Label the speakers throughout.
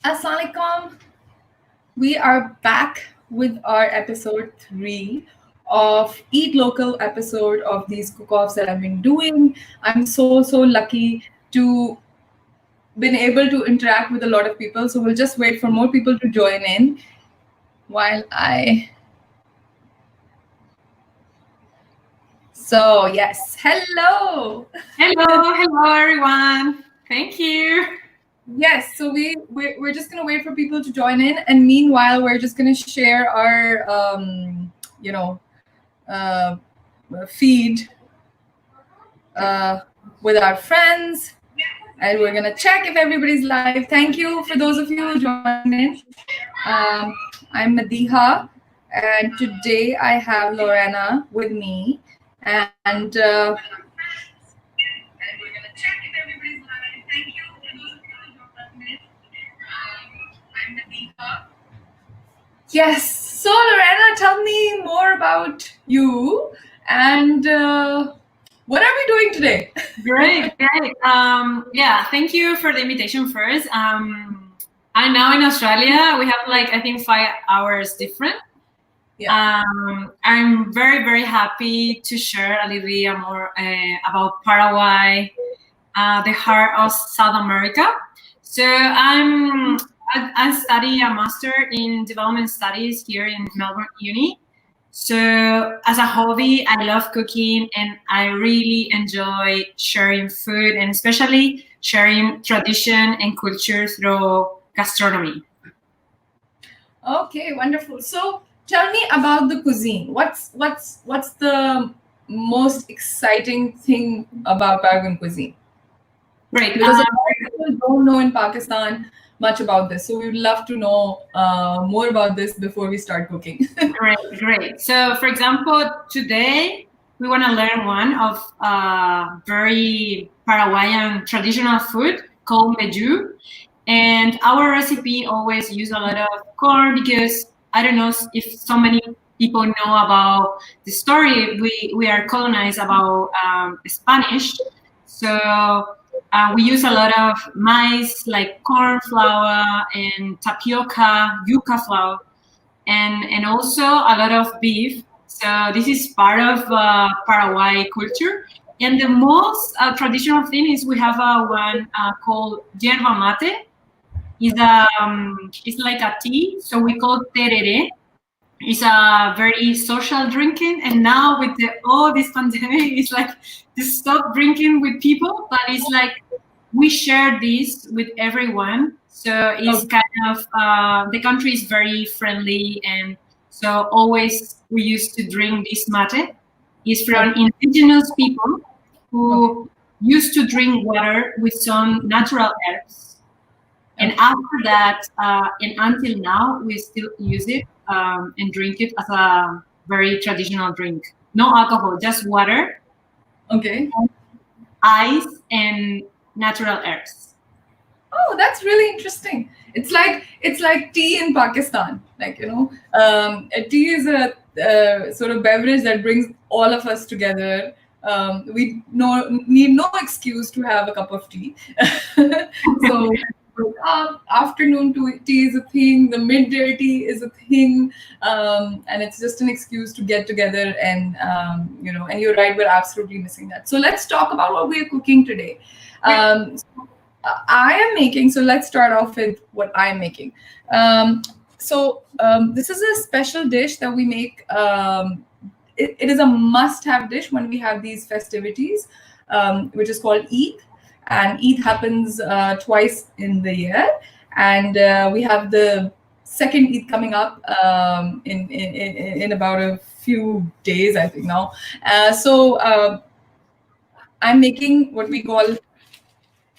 Speaker 1: Assalamualaikum. We are back with our episode 3 of Eat Local episode of these cook-offs that I've been doing. I'm so lucky to been able to interact with a lot of people. So we'll just wait for more people to join in while I. So yes, hello.
Speaker 2: Hello everyone. Thank you.
Speaker 1: Yes, so we're just gonna wait for people to join in, and meanwhile we're just gonna share our uh, feed with our friends, and we're gonna check if everybody's live. Thank you for those of you who joined in. I'm Madiha, and today I have Lorena with me, and we're gonna check if everybody's live. Thank you for those of you who joined in. I'm Madiha. Yes. So Lorena, tell me more about you and what are we doing today?
Speaker 2: Great. Thank you for the invitation first. I'm now in Australia. We have I think 5 hours different.
Speaker 1: Yeah.
Speaker 2: I'm very happy to share a little bit more about Paraguay, the heart of South America. So I study a master in development studies here in Melbourne Uni. So as a hobby, I love cooking and I really enjoy sharing food and especially sharing tradition and culture through gastronomy.
Speaker 1: Okay, wonderful. So tell me about the cuisine. What's the most exciting thing about Paraguayan cuisine?
Speaker 2: Great.
Speaker 1: Because a lot of people don't know in Pakistan much about this. So we would love to know more about this before we start cooking.
Speaker 2: Great. So for example, today we want to learn one of very Paraguayan traditional food called Mbjoe. And our recipe always use a lot of corn because I don't know if so many people know about the story. We are colonized about Spanish. So we use a lot of maize like corn flour and tapioca, yuca flour, and also a lot of beef. So this is part of Paraguay culture. And the most traditional thing is we have one called yerba mate. It's like a tea, so we call terere. It's a very social drinking, and now with all this pandemic, it's like to stop drinking with people, but it's like we share this with everyone. So it's kind of the country is very friendly, and so always we used to drink this mate. It's from indigenous people who used to drink water with some natural herbs. And after that, and until now, we still use it and drink it as a very traditional drink. No alcohol, just water.
Speaker 1: Okay.
Speaker 2: Ice and natural herbs.
Speaker 1: Oh, that's really interesting. It's like tea in Pakistan. Tea is a sort of beverage that brings all of us together. We need no excuse to have a cup of tea. So afternoon tea is a thing, the midday tea is a thing, and it's just an excuse to get together. And and you're right, we're absolutely missing that. So let's talk about what we're cooking today. I am making, so let's start off with what I'm making. This is a special dish that we make. It is a must-have dish when we have these festivities, which is called Eid. And Eid happens twice in the year. And we have the second Eid coming up in about a few days, I think now. I'm making what we call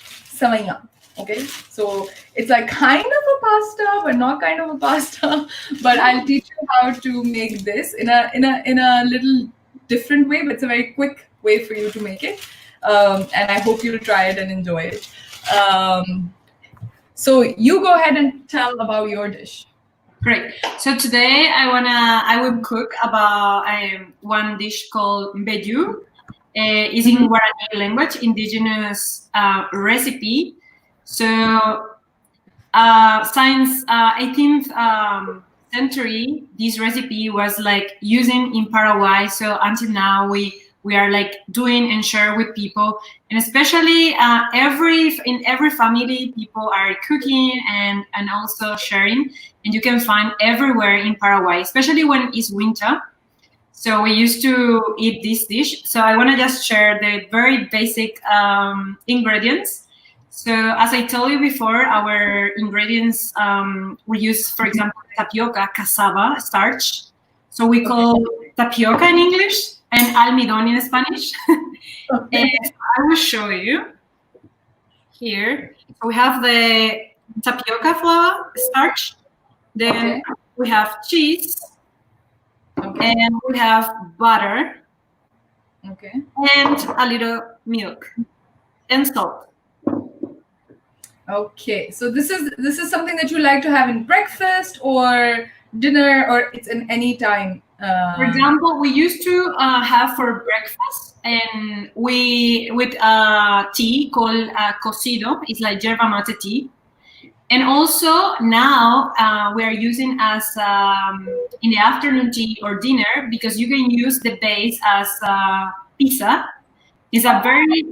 Speaker 1: Seweyan. Okay, so it's like kind of a pasta, but not kind of a pasta. But I'll teach you how to make this in a little different way, but it's a very quick way for you to make it. And I hope you'll try it and enjoy it. So you go ahead and tell about your dish.
Speaker 2: Great. So today I will cook about one dish called Mbjoe. Is in Guarani language, indigenous recipe. So since 18th century, this recipe was like using in Paraguay. So until now, we are like doing and share with people, and especially in every family, people are cooking and also sharing, and you can find everywhere in Paraguay, especially when it's winter. So we used to eat this dish. So I want to just share the very basic ingredients. So as I told you before, our ingredients, we use, for example, tapioca, cassava, starch. So we call tapioca in English and almidón in Spanish. And I will show you here. So we have the tapioca flour, starch. Then we have cheese. And we have butter. And a little milk and salt.
Speaker 1: Okay, so this is something that you like to have in breakfast or dinner, or it's in any time.
Speaker 2: For example, we used to have for breakfast, and we with tea called cocido. It's like yerba mate tea. And also now we are using as in the afternoon tea or dinner, because you can use the base as pizza. It's a very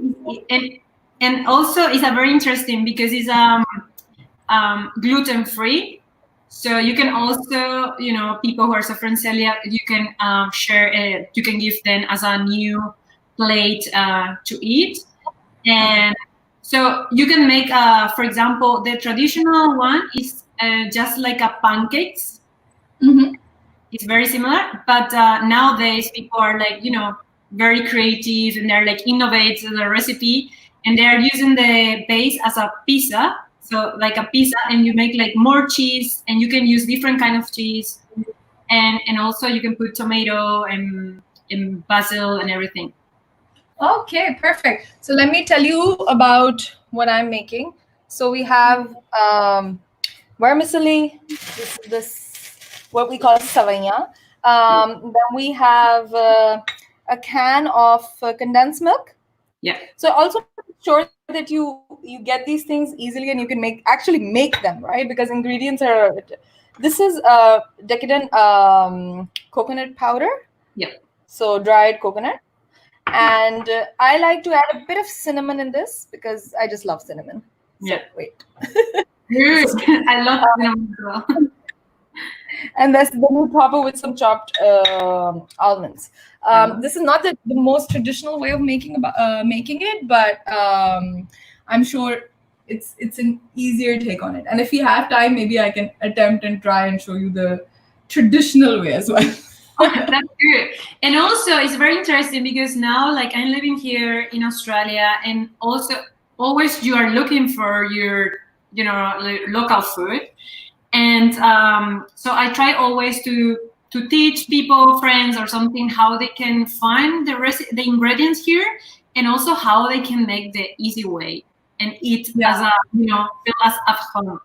Speaker 2: and also it's a very interesting because it's gluten free. So you can also, people who are suffering celiac, you can share it. You can give them as a new plate to eat. And so you can make, for example, the traditional one is just like a pancakes.
Speaker 1: Mm-hmm.
Speaker 2: It's very similar, but nowadays people are like, very creative, and they're like innovate the recipe, and they're using the base as a pizza. So like a pizza, and you make like more cheese, and you can use different kind of cheese, and also you can put tomato and basil and everything.
Speaker 1: Okay, perfect. So let me tell you about what I'm making. So we have vermicelli, this what we call Seweyan. Then we have a can of condensed milk.
Speaker 2: Yeah.
Speaker 1: So also sure that you get these things easily, and you can actually make them, right? Because ingredients are. This is decadent coconut powder.
Speaker 2: Yeah.
Speaker 1: So dried coconut. And I like to add a bit of cinnamon in this because I just love cinnamon. So,
Speaker 2: yeah.
Speaker 1: Wait.
Speaker 2: I love cinnamon as well.
Speaker 1: And then you top it with some chopped almonds. This is not the most traditional way of making it, but I'm sure it's an easier take on it. And if you have time, maybe I can attempt and try and show you the traditional way as well.
Speaker 2: That's good. And also it's very interesting because now, like, I'm living here in Australia, and also always you are looking for your local food, and so I try always to teach people, friends or something, how they can find the ingredients here, and also how they can make the easy way and eat as a feel as at home.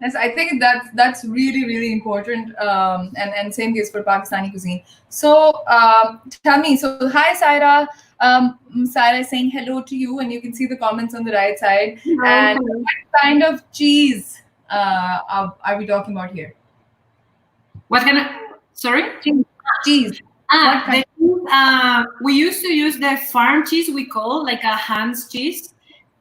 Speaker 1: Yes, I think that's really, really important, and same case for Pakistani cuisine. So tell me, so hi Saira, Saira is saying hello to you, and you can see the comments on the right side. And what kind of cheese are we talking about here?
Speaker 2: What kind of, sorry?
Speaker 1: Cheese.
Speaker 2: We used to use the farm cheese, we call like a Hans cheese,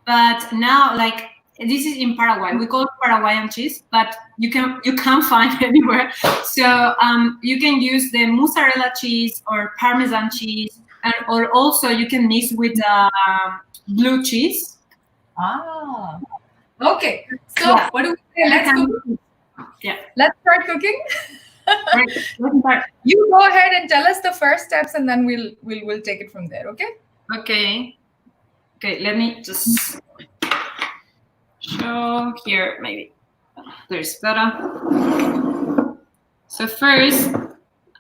Speaker 2: but now like, this is in Paraguay. We call it Paraguayan cheese, but you can't find it anywhere. So you can use the mozzarella cheese or Parmesan cheese, or also you can mix with blue cheese.
Speaker 1: Ah, okay. So what do we say? Let's cook.
Speaker 2: Yeah.
Speaker 1: Let's start cooking.
Speaker 2: Right.
Speaker 1: You go ahead and tell us the first steps, and then we'll take it from there. Okay.
Speaker 2: Okay. Let me just show here, maybe there's better. So first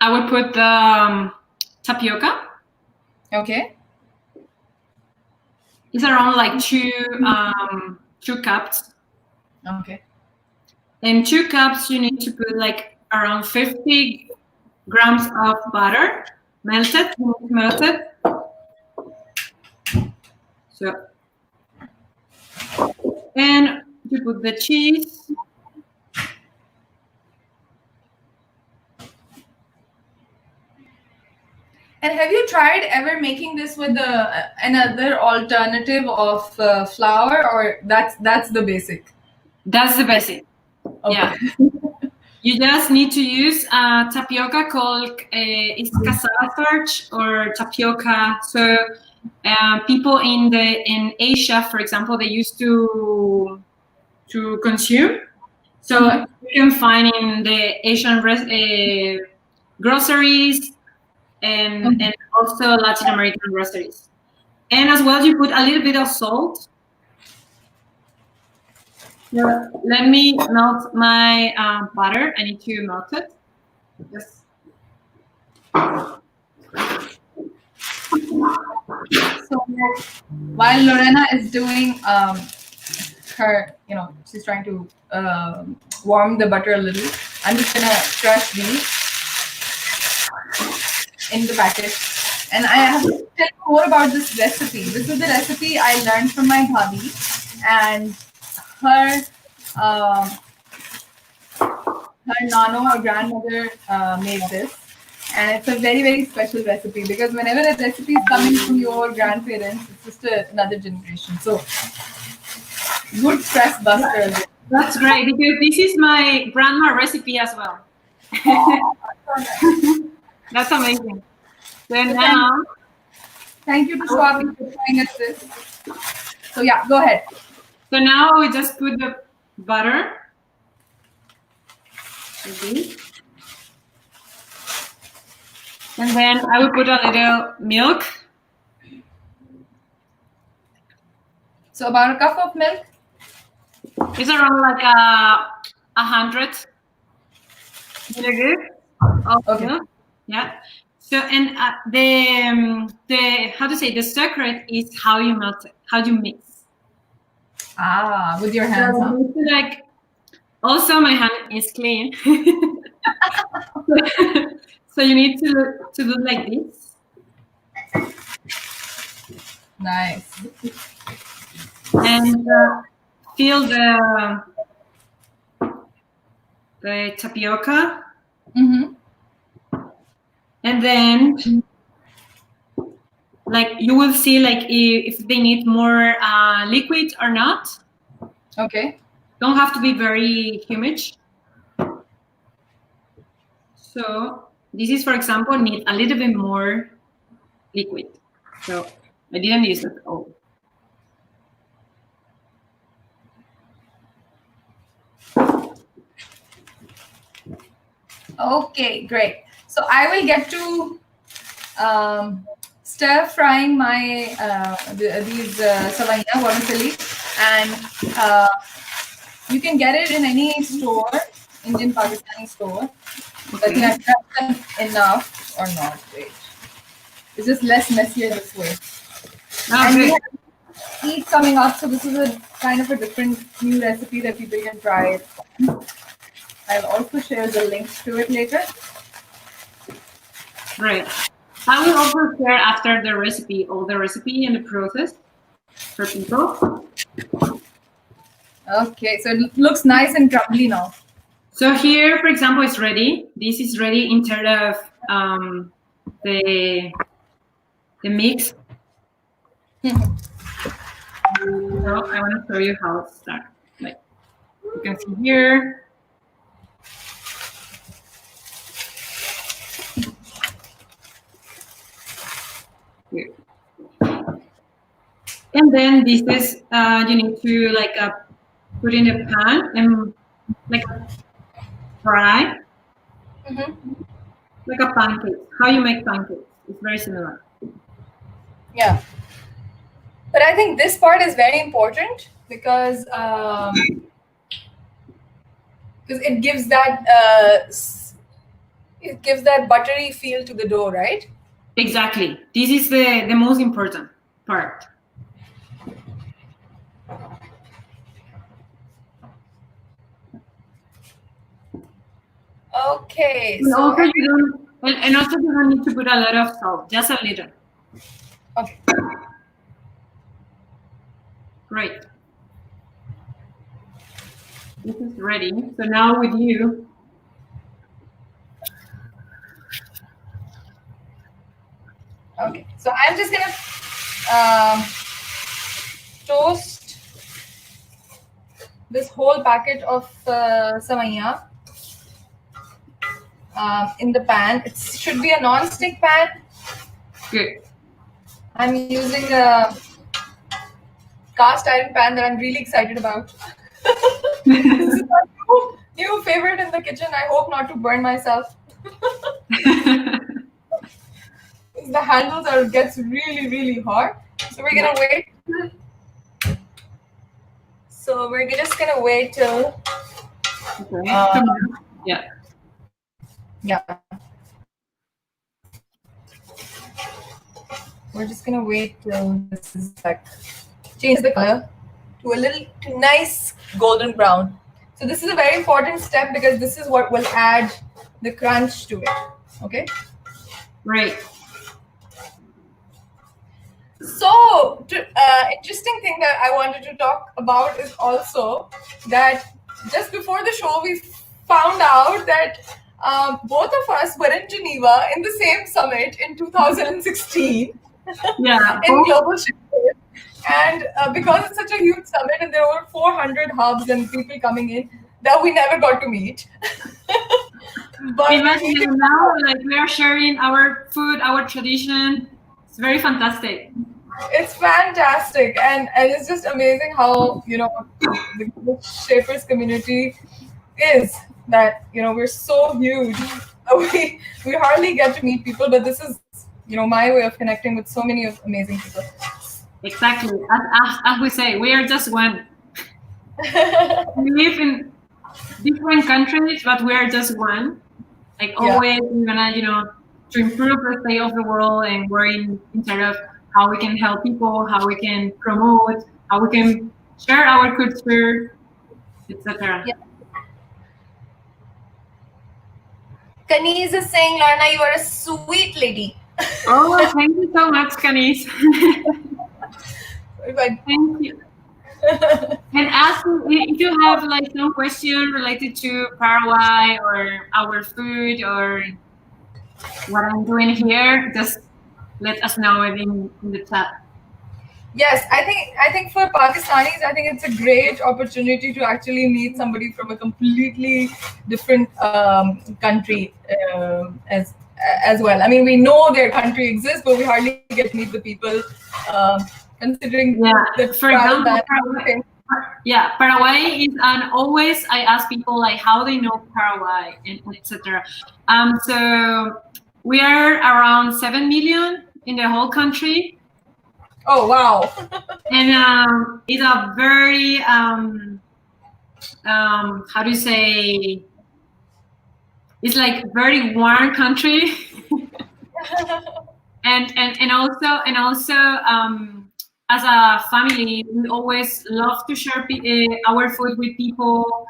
Speaker 2: I would put the tapioca.
Speaker 1: Okay.
Speaker 2: It's around like 2 cups.
Speaker 1: Okay.
Speaker 2: In 2 cups you need to put like around 50 grams of butter, melted. So, and to put the cheese.
Speaker 1: And have you tried ever making this with another alternative of flour, or that's the basic?
Speaker 2: That's the basic.
Speaker 1: Okay.
Speaker 2: Yeah. You just need to use tapioca called it's cassava starch or tapioca. So people in Asia, for example, they used to consume. So you can find in the Asian groceries and also Latin American groceries. And as well, you put a little bit of salt. Yeah. Let me melt my butter. I need to melt it. Yes.
Speaker 1: So while Lorena is doing her, she's trying to warm the butter a little, I'm just gonna crush these in the packet. And I have to tell you more about this recipe. This is the recipe I learned from my bhabi, and her nano or grandmother made this. And it's a very, very special recipe, because whenever a recipe is coming from your grandparents, it's just another generation. So, good press buster.
Speaker 2: That's great, because this is my grandma recipe as well. That's amazing. So now,
Speaker 1: thank you to Swati for showing us this. So yeah, go ahead.
Speaker 2: So now we just put the butter. And then I will put a little milk.
Speaker 1: So about a cup of milk?
Speaker 2: It's around like 100 milliliters of milk. Yeah. So and the how to say, the secret is how you melt it, how you mix.
Speaker 1: With your hands.
Speaker 2: So like, also my hand is clean. So you need to do like this.
Speaker 1: Nice.
Speaker 2: And feel the tapioca. And then like you will see like if they need more liquid or not.
Speaker 1: Okay.
Speaker 2: Don't have to be very humid. So this is, for example, need a little bit more liquid. So I didn't use it all.
Speaker 1: Okay, great. So I will get to stir frying my these Seweyan vermicelli, and you can get it in any store, Indian Pakistani store. But I think I've done enough or not. Wait, it's just less messier this way. And we have Eid coming up, so this is a kind of a different new recipe that people can try. I'll also share the links to it later.
Speaker 2: Right. I will also share after the recipe, all the recipe and the process for people.
Speaker 1: Okay, so it looks nice and crumbly now.
Speaker 2: So here, for example, it's ready. This is ready instead of the mix. So I want to show you how it starts. Like you can see here. Here. And then this is you need to like put in a pan and like fry, like a pancake. How you make pancakes? It's very similar.
Speaker 1: Yeah, but I think this part is very important because it gives that buttery feel to the dough, right?
Speaker 2: Exactly. This is the most important part.
Speaker 1: Okay.
Speaker 2: And also you don't need to put a lot of salt, just a little.
Speaker 1: Okay.
Speaker 2: Great. this is ready. So now with you.
Speaker 1: Okay, so I'm just gonna toast this whole packet of Seweyan in the pan. It should be a non-stick pan.
Speaker 2: Good.
Speaker 1: I'm using a cast iron pan that I'm really excited about. This is my new favorite in the kitchen. I hope not to burn myself. The handles gets really hot. So we're gonna wait. So we're just gonna wait till.
Speaker 2: Okay. Yeah.
Speaker 1: Yeah. We're just gonna wait till this is like change the color to nice golden brown. So this is a very important step because this is what will add the crunch to it. Okay.
Speaker 2: Right.
Speaker 1: So, interesting thing that I wanted to talk about is also that just before the show, we found out that both of us were in Geneva in the same summit in 2016.
Speaker 2: Yeah.
Speaker 1: In global shipping. And because it's such a huge summit and there were over 400 hubs and people coming in, that we never got to meet. But
Speaker 2: imagine now, like we are sharing our food, our tradition. It's very fantastic.
Speaker 1: It's fantastic, and it's just amazing how the Shapers community is. That we're so huge. We hardly get to meet people, but this is my way of connecting with so many amazing people.
Speaker 2: Exactly, as we say, we are just one. We live in different countries, but we are just one. Like always, we're gonna to improve the state of the world, and we're in charge of how we can help people, how we can promote, how we can share our culture, etc.
Speaker 1: Yeah. Kanis is saying, Lana, you are a sweet lady.
Speaker 2: Oh, thank you so much, Kanis. Thank you. And ask if you have like some question related to Paraguay or our food or what I'm doing here, just let us know in the chat.
Speaker 1: Yes, I think for Pakistanis, I think it's a great opportunity to actually meet somebody from a completely different country as well. I mean, we know their country exists, but we hardly get to meet the people. Considering the
Speaker 2: for example, Paraguay is, and always I ask people like how they know Paraguay and etc. So we are around 7 million in the whole country.
Speaker 1: Oh wow!
Speaker 2: And it's a very how do you say? It's like very warm country, and also as a family, we always love to share our food with people,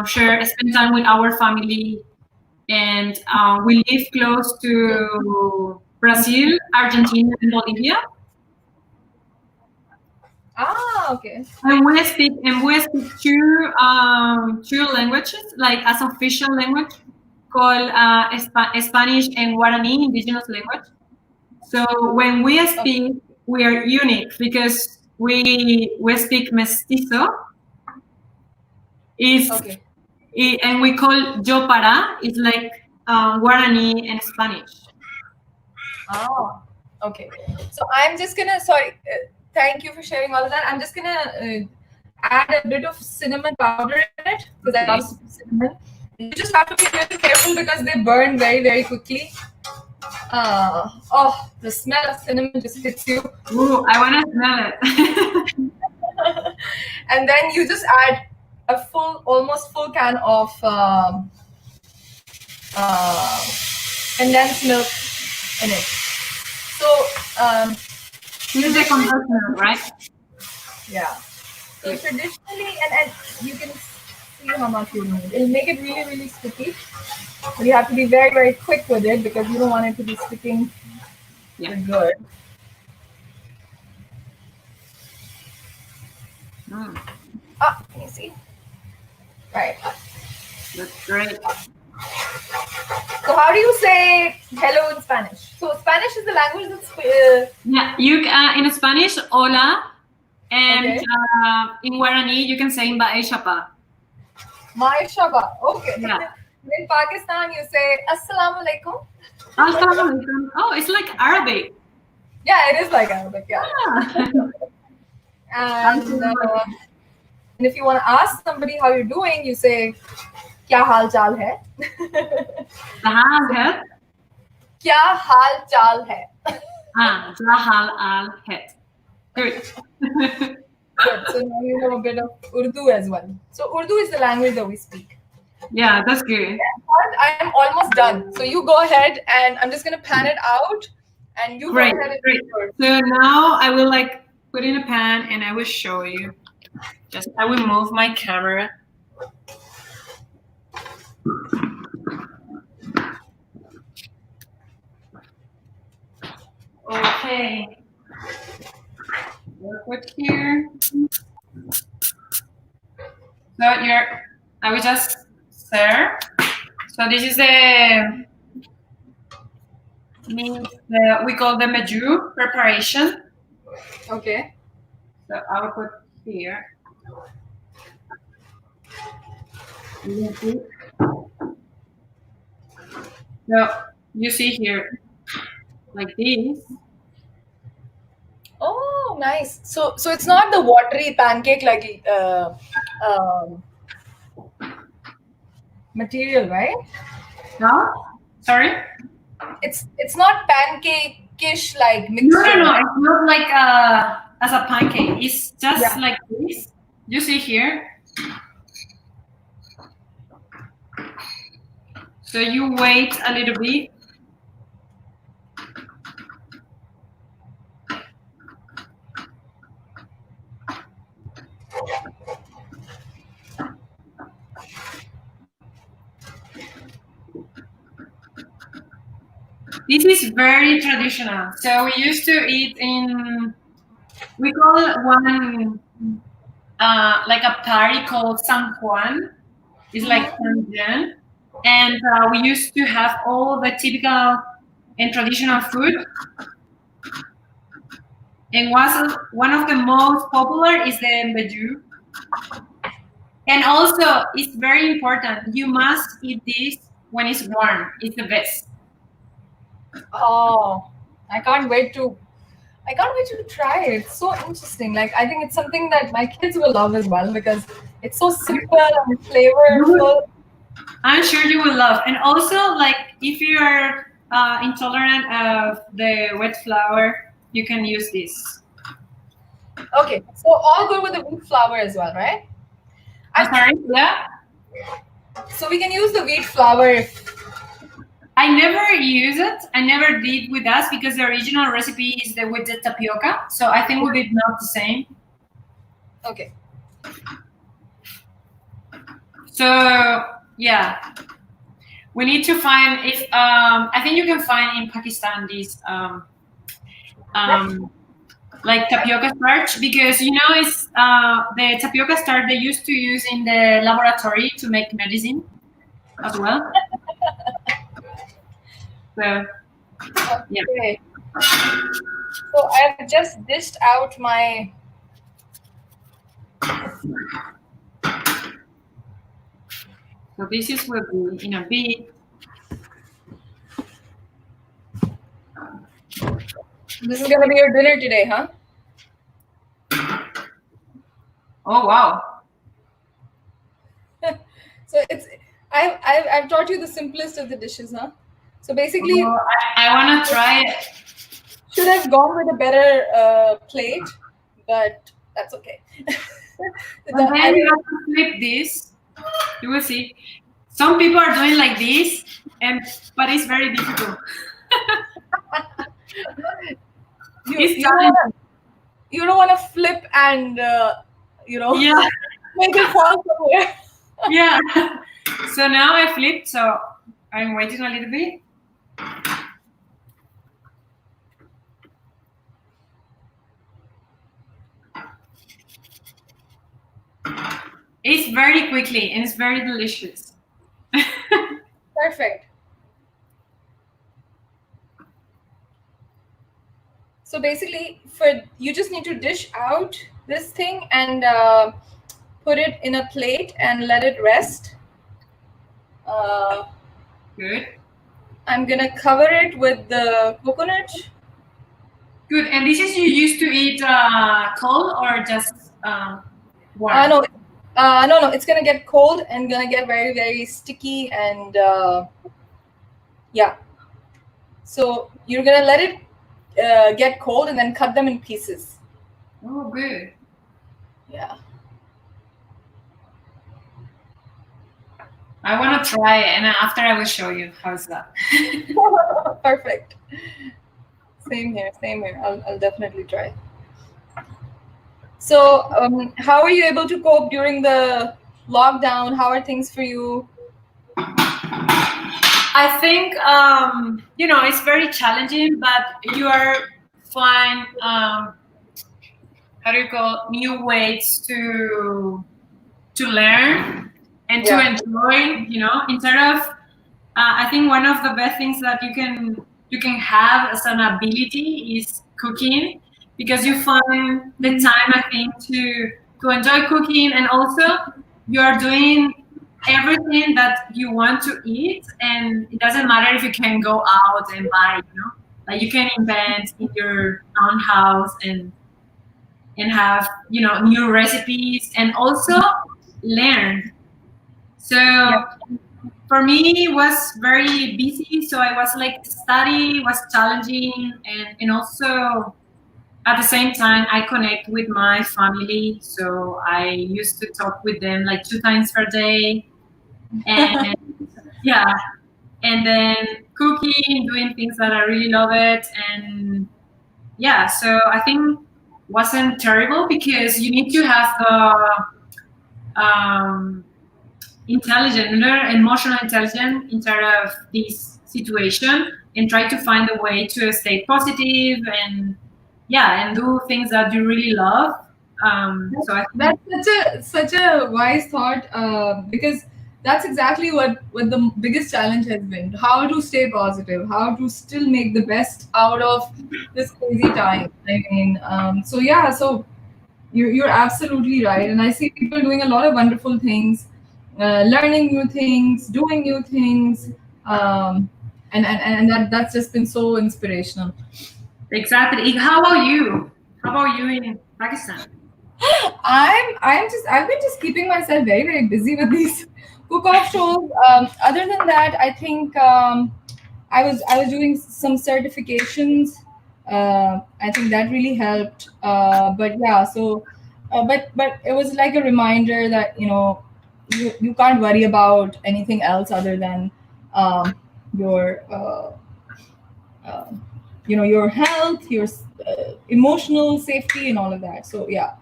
Speaker 2: spend time with our family, and we live close to Brazil, Argentina, and Bolivia.
Speaker 1: Ah, okay.
Speaker 2: And we speak two languages, like as official language, called Spanish and Guarani, indigenous language. So when we speak, we are unique because we speak mestizo. And we call yo para. It's like Guarani and Spanish.
Speaker 1: Oh, okay. So I'm just gonna thank you for sharing all of that. I'm just gonna add a bit of cinnamon powder in it because I love cinnamon. You just have to be really careful because they burn very quickly. Oh, the smell of cinnamon just hits you.
Speaker 2: Ooh, I want to smell it.
Speaker 1: And then you just add a almost full can of condensed milk in it. So
Speaker 2: use the condensed milk, right?
Speaker 1: Yeah. So traditionally, and you can see how much you need. It'll make it really sticky. But you have to be very quick with it because you don't want it to be sticking good. Can you see? Right.
Speaker 2: That's great.
Speaker 1: So how do you say hello in Spanish? So Spanish is the language that's
Speaker 2: Yeah, you in Spanish, hola, and
Speaker 1: okay.
Speaker 2: in Guarani you can say mbae shapa.
Speaker 1: Maishaba. Okay.
Speaker 2: Yeah.
Speaker 1: In Pakistan, you say Assalamu alaikum.
Speaker 2: Assalamualaikum. Oh, it's like Arabic.
Speaker 1: Yeah, it is like Arabic. Yeah.
Speaker 2: Yeah.
Speaker 1: And if you want to ask somebody how you're doing, you say क्या हाल चाल है? क्या हाल चाल है?
Speaker 2: Jahal al het. Good.
Speaker 1: Good. So now you know a bit of Urdu as well. So Urdu is the language that we speak.
Speaker 2: Yeah, that's good.
Speaker 1: But I am almost done. So you go ahead, and I'm just gonna pan it out, and you
Speaker 2: Great,
Speaker 1: go ahead and
Speaker 2: great. So now I will like put in a pan and I will show you. Just I will move my camera. Okay. Work with here. So I will just stir. So this is we call the Mbjoe preparation.
Speaker 1: Okay.
Speaker 2: So I will put here. So you see here, like this.
Speaker 1: Oh, nice. So it's not the watery pancake like material, right?
Speaker 2: No, sorry.
Speaker 1: It's not pancake-ish like mixture.
Speaker 2: No. It's not like as a pancake. It's just like this. You see here. So you wait a little bit. This is very traditional. So we used to eat we call it one like a party called San Juan. It's like San Juan. And we used to have all the typical and traditional food. And one of the most popular is the Mbjoe. And also, it's very important. You must eat this when it's warm. It's the best.
Speaker 1: Oh, I can't wait to try it. It's so interesting. Like I think it's something that my kids will love as well because it's so simple and flavorful.
Speaker 2: I'm sure you will love. And also, like if you are intolerant of the wet flour, you can use this.
Speaker 1: Okay, so all good with the wheat flour as well, right?
Speaker 2: I'm sorry. Yeah.
Speaker 1: So we can use the wheat flour.
Speaker 2: I never use it. I never did with us because the original recipe is with the tapioca. So I think would be not the same.
Speaker 1: Okay.
Speaker 2: So yeah, we need to find if I think you can find in Pakistan these like tapioca starch because you know it's the tapioca starch they used to use in the laboratory to make medicine as well. So yeah.
Speaker 1: Okay. So I've just dished out my.
Speaker 2: So this is will be in a bit.
Speaker 1: This is gonna be your dinner today, huh?
Speaker 2: Oh wow.
Speaker 1: So I've taught you the simplest of the dishes, huh? So basically,
Speaker 2: I want to try it.
Speaker 1: Should have gone with a better plate, but that's okay.
Speaker 2: And then you have to flip this. You will see. Some people are doing like this, but it's very difficult.
Speaker 1: You don't want to flip and
Speaker 2: yeah.
Speaker 1: make it fall somewhere.
Speaker 2: Yeah. So now I flipped, so I'm waiting a little bit. It's very quickly and it's very delicious.
Speaker 1: Perfect. So basically, you just need to dish out this thing and put it in a plate and let it rest.
Speaker 2: Good.
Speaker 1: I'm gonna cover it with the coconut.
Speaker 2: Good. And this is you used to eat cold or just warm?
Speaker 1: No, no. It's gonna get cold and gonna get very, very sticky and yeah. So you're gonna let it get cold and then cut them in pieces.
Speaker 2: Oh, good.
Speaker 1: Yeah.
Speaker 2: I want to try it, and after I will show you how's that.
Speaker 1: Perfect. Same here. Same here. I'll definitely try. So, how are you able to cope during the lockdown? How are things for you?
Speaker 2: I think it's very challenging, but you are find how do you call new ways to learn and to enjoy. Instead of I think one of the best things that you can have as an ability is cooking, because you find the time, I think, to enjoy cooking, and also you are doing everything that you want to eat, and it doesn't matter if you can go out and buy, like you can invent in your own house and have new recipes and also learn. So for me, it was very busy. So I was like, study was challenging, and also at the same time, I connect with my family. So I used to talk with them like 2 times per day, and yeah, and then cooking, doing things that I really love it, and yeah. So I think wasn't terrible, because you need to have the emotional intelligence inside of this situation, and try to find a way to stay positive and do things that you really love. So I think
Speaker 1: That's such a wise thought, because that's exactly what the biggest challenge has been. How to stay positive, how to still make the best out of this crazy time. I mean, so yeah, so you're absolutely right, and I see people doing a lot of wonderful things, learning new things, doing new things, and that's just been so inspirational.
Speaker 2: exactly. How about you? How about you in Pakistan?
Speaker 1: I've been just keeping myself very, very busy with these cook-off shows. Other than that, I think I was doing some certifications. I think that really helped. But yeah, so but it was like a reminder that you can't worry about anything else other than your uh, your health, your emotional safety, and all of that. So yeah,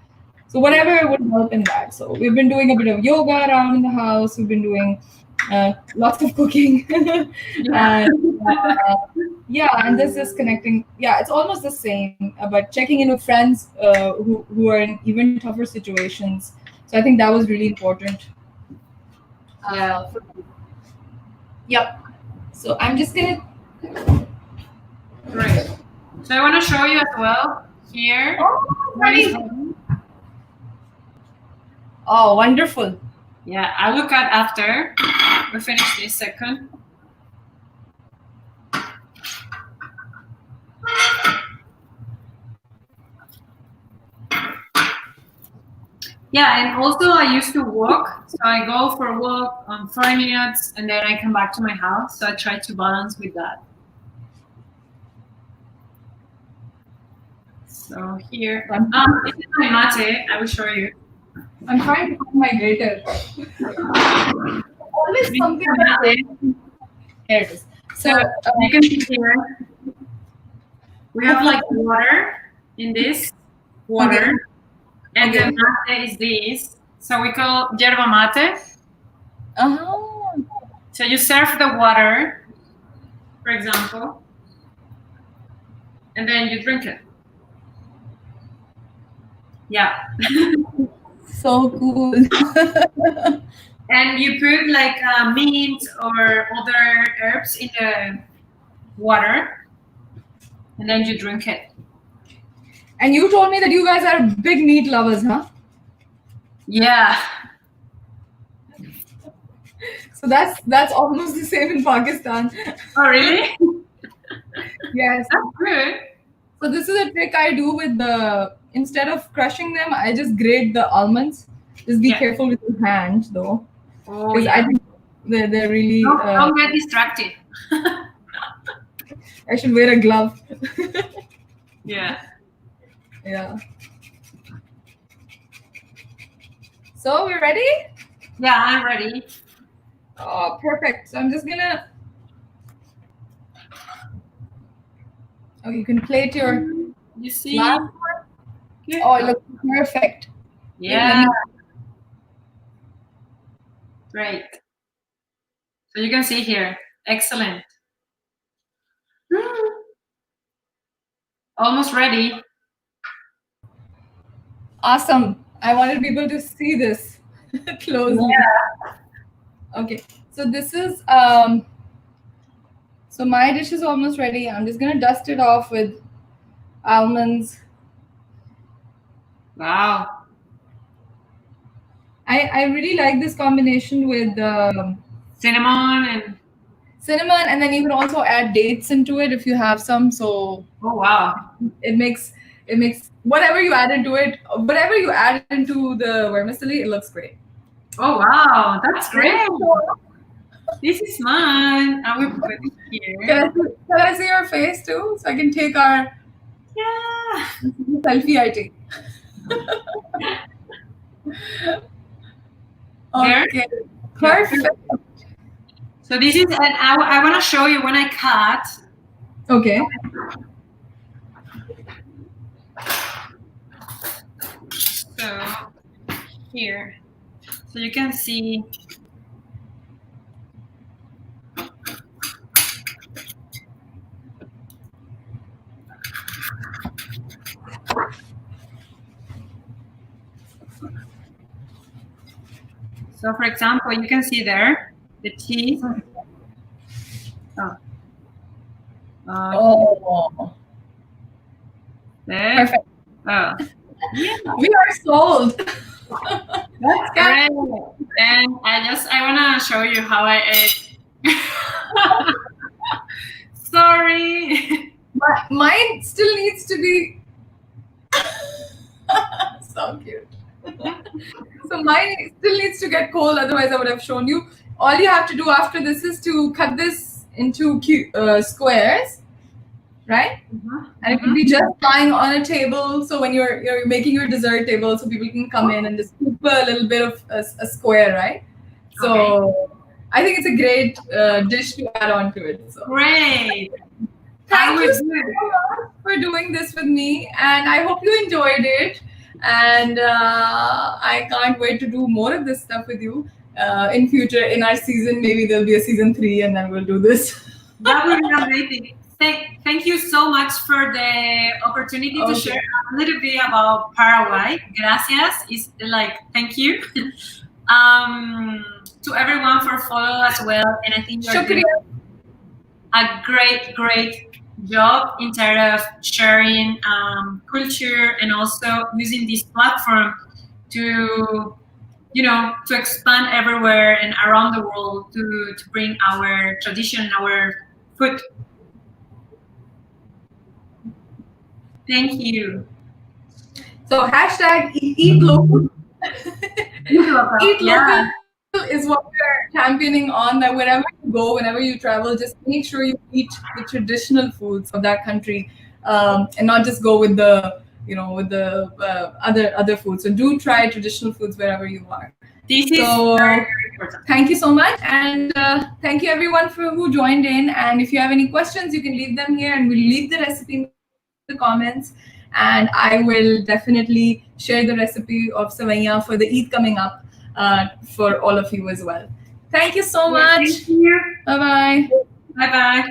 Speaker 1: so whatever would help in that. So we've been doing a bit of yoga around in the house. We've been doing lots of cooking.
Speaker 2: Yeah.
Speaker 1: And yeah, and this is connecting. Yeah, it's almost the same, but checking in with friends who are in even tougher situations. So I think that was really important.
Speaker 2: Yeah.
Speaker 1: Yep. So I'm just gonna.
Speaker 2: Great. So I want to show you as well here. What is
Speaker 1: Oh, wonderful.
Speaker 2: Yeah, I'll look at after we finish this second. Yeah, and also I used to walk. So I go for a walk 40 minutes and then I come back to my house. So I try to balance with that. So here, this is my mate. I will show you.
Speaker 1: I'm trying to find my grater. Always something. Here it is.
Speaker 2: So you can see here, we have like water in this water, and the mate is this. So we call yerba mate. So you serve the water, for example, and then you drink it. Yeah.
Speaker 1: So cool.
Speaker 2: And you put like mint or other herbs in the water, and then you drink it.
Speaker 1: And you told me that you guys are big meat lovers, huh?
Speaker 2: Yeah.
Speaker 1: So that's almost the same in Pakistan.
Speaker 2: Oh, really?
Speaker 1: Yes.
Speaker 2: That's good.
Speaker 1: So this is a trick I do with instead of crushing them, I just grate the almonds. Just be careful with your hand though.
Speaker 2: Oh,
Speaker 1: Because
Speaker 2: yeah.
Speaker 1: I think they're really.
Speaker 2: Don't get distracted.
Speaker 1: I should wear a glove.
Speaker 2: Yeah.
Speaker 1: Yeah. So we're ready?
Speaker 2: Yeah, I'm ready.
Speaker 1: Oh, perfect. So I'm just gonna. Oh, you can plate your.
Speaker 2: You see?
Speaker 1: Last one. Oh, it looks perfect.
Speaker 2: Yeah. Great. So you can see here. Excellent. Almost ready.
Speaker 1: Awesome. I wanted people to see this closely.
Speaker 2: Yeah.
Speaker 1: Okay. So this is so my dish is almost ready. I'm just gonna dust it off with almonds.
Speaker 2: Wow.
Speaker 1: I really like this combination with
Speaker 2: Cinnamon
Speaker 1: and then you can also add dates into it if you have some. So
Speaker 2: oh wow.
Speaker 1: it makes whatever you add into the vermicelli, it looks great.
Speaker 2: Oh wow, that's great. This is mine. I will put it here.
Speaker 1: Can I see your face too? So I can take our selfie I take. Okay. Perfect.
Speaker 2: So this is, and I want to show you when I cut.
Speaker 1: Okay.
Speaker 2: So here, so you can see. So for example, you can see there the cheese.
Speaker 1: Oh.
Speaker 2: There.
Speaker 1: Perfect.
Speaker 2: Oh. Yeah.
Speaker 1: We are sold.
Speaker 2: That's great. And I want to show you how I ate. Sorry.
Speaker 1: Mine still needs to be so cute. So mine still needs to get cold, otherwise I would have shown you. All you have to do after this is to cut this into squares, right? And it will be just lying on a table. So when you're making your dessert table, so people can come in and just scoop a little bit of a square, right? So I think it's a great dish to add on to it. So.
Speaker 2: Great.
Speaker 1: Thank you so much for doing this with me, and I hope you enjoyed it. And I can't wait to do more of this stuff with you in future. In our season, maybe there'll be a season 3, and then we'll do this.
Speaker 2: That would be amazing. Thank you so much for the opportunity to share a little bit about Paraguay. Gracias. It's like thank you. To everyone for following as well, and I think you're doing a great job in terms of sharing culture and also using this platform to to expand everywhere and around the world to bring our tradition, our food. Thank you.
Speaker 1: So hashtag eat local. Eat local is what we're championing on, that wherever you go, whenever you travel, just make sure you eat the traditional foods of that country, and not just go with the other foods. So do try traditional foods wherever you are.
Speaker 2: This is very important.
Speaker 1: Thank you so much, and thank you everyone who joined in. And if you have any questions, you can leave them here, and we'll leave the recipe in the comments. And I will definitely share the recipe of Seweyan for the Eid coming up for all of you as well. Thank you so much.
Speaker 2: Thank you.
Speaker 1: Bye-bye.
Speaker 2: Bye-bye.